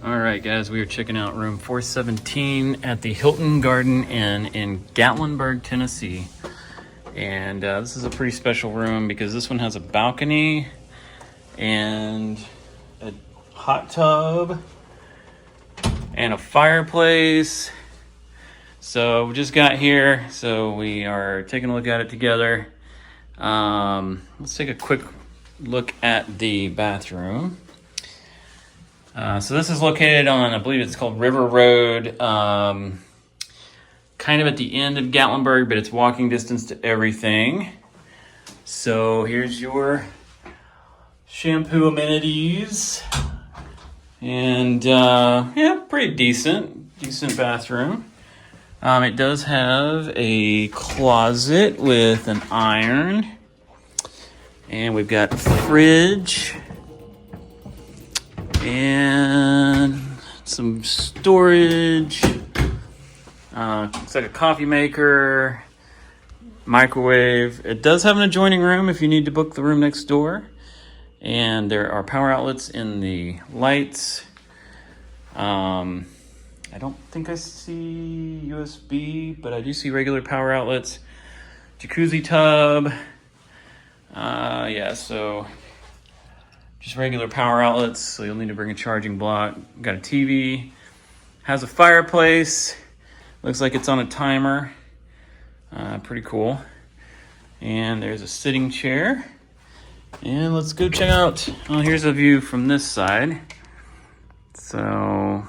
All right, guys, we are checking out room 417 at the Hilton Garden Inn in Gatlinburg, Tennessee. And this is a pretty special room because this one has a balcony and a hot tub and a fireplace. So we just got here, so we are taking a look at it together. Let's take a quick look at the bathroom. So this is located on, I believe it's called River Road, kind of at the end of Gatlinburg, but it's walking distance to everything. So here's your shampoo amenities. And yeah, pretty decent bathroom. It does have a closet with an iron. And we've got a fridge. And some storage. Looks like a coffee maker, microwave. It does have an adjoining room if you need to book the room next door. And there are power outlets in the lights. I don't think I see USB, but I do see regular power outlets. Jacuzzi tub. Yeah, so just regular power outlets, so you'll need to bring a charging block. Got a TV, has a fireplace, looks like it's on a timer. Pretty cool. And there's a sitting chair. And let's go check out, well, here's a view from this side. So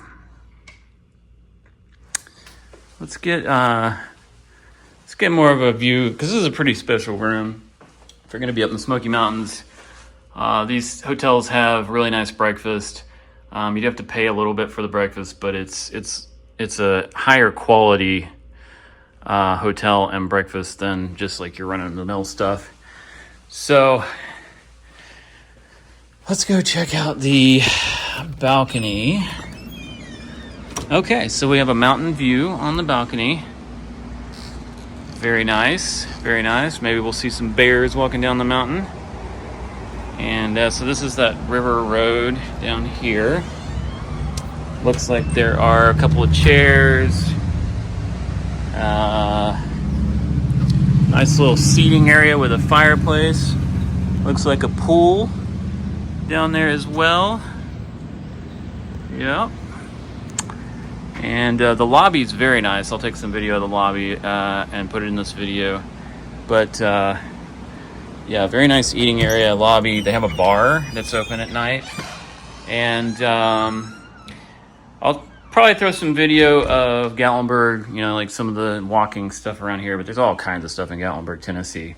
let's get more of a view, because this is a pretty special room. If you're gonna be up in the Smoky Mountains, these hotels have really nice breakfast. You'd have to pay a little bit for the breakfast, but it's a higher quality hotel and breakfast than just like your run-of-the-mill stuff. So let's go check out the balcony. Okay, so we have a mountain view on the balcony. Very nice, very nice. Maybe we'll see some bears walking down the mountain. And so this is that River Road down here. Looks like there are a couple of chairs. Nice little seating area with a fireplace. Looks like a pool down there as well. Yep. And the lobby is very nice. I'll take some video of the lobby and put it in this video. But yeah, very nice eating area, lobby. They have a bar that's open at night. And I'll probably throw some video of Gatlinburg, you know, like some of the walking stuff around here. But there's all kinds of stuff in Gatlinburg, Tennessee.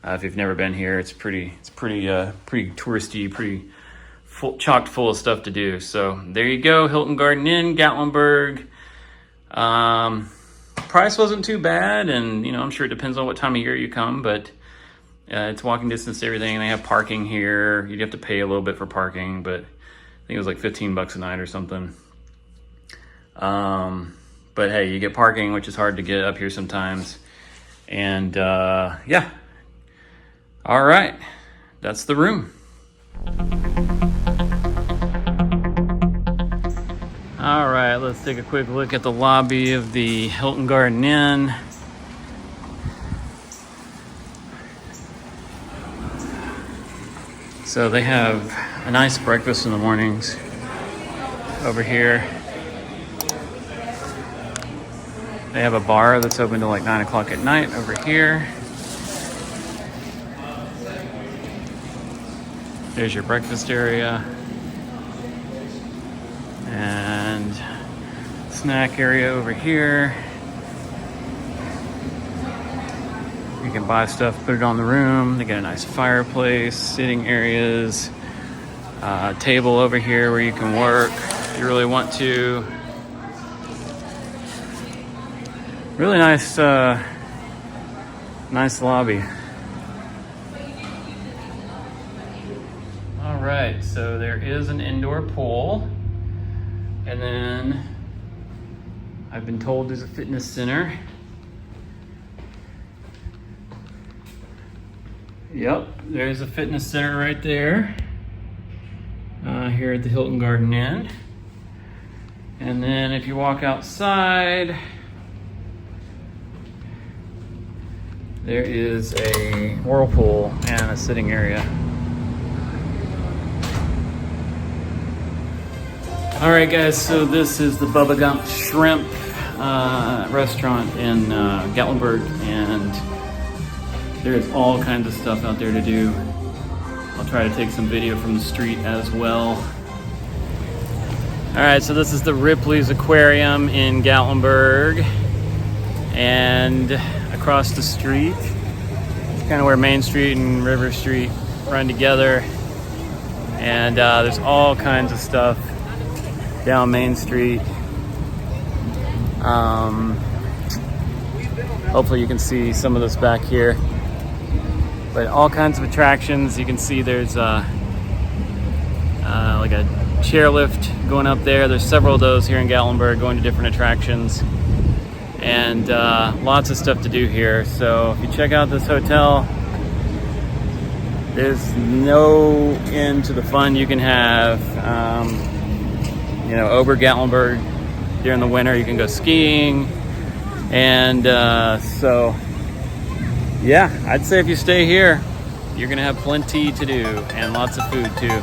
If you've never been here, it's pretty touristy, pretty chocked full of stuff to do. So there you go, Hilton Garden Inn, Gatlinburg. Price wasn't too bad, and you know, I'm sure it depends on what time of year you come, but it's walking distance to everything. They have parking here. You'd have to pay a little bit for parking, but I think it was like $15 a night or something. But hey, you get parking, which is hard to get up here sometimes. And yeah. All right, that's the room. All right, let's take a quick look at the lobby of the Hilton Garden Inn. So they have a nice breakfast in the mornings over here. They have a bar that's open till like 9 o'clock at night over here. There's your breakfast area. And snack area over here. You can buy stuff, put it on the room. They got a nice fireplace, sitting areas, table over here where you can work if you really want to. Really nice, nice lobby. All right, so there is an indoor pool. And then I've been told there's a fitness center. Yep, there's a fitness center right there. Here at the Hilton Garden Inn. And then if you walk outside, there is a whirlpool and a sitting area. All right, guys, so this is the Bubba Gump Shrimp restaurant in Gatlinburg, and there's all kinds of stuff out there to do. I'll try to take some video from the street as well. All right, so this is the Ripley's Aquarium in Gatlinburg, and across the street, it's kind of where Main Street and River Street run together, and there's all kinds of stuff down Main Street. Hopefully you can see some of this back here, but all kinds of attractions. You can see there's like a chairlift going up there. There's several of those here in Gatlinburg going to different attractions, and lots of stuff to do here. So if you check out this hotel, there's no end to the fun you can have. Over Gatlinburg during the winter, you can go skiing, and so yeah, I'd say if you stay here, you're gonna have plenty to do and lots of food too.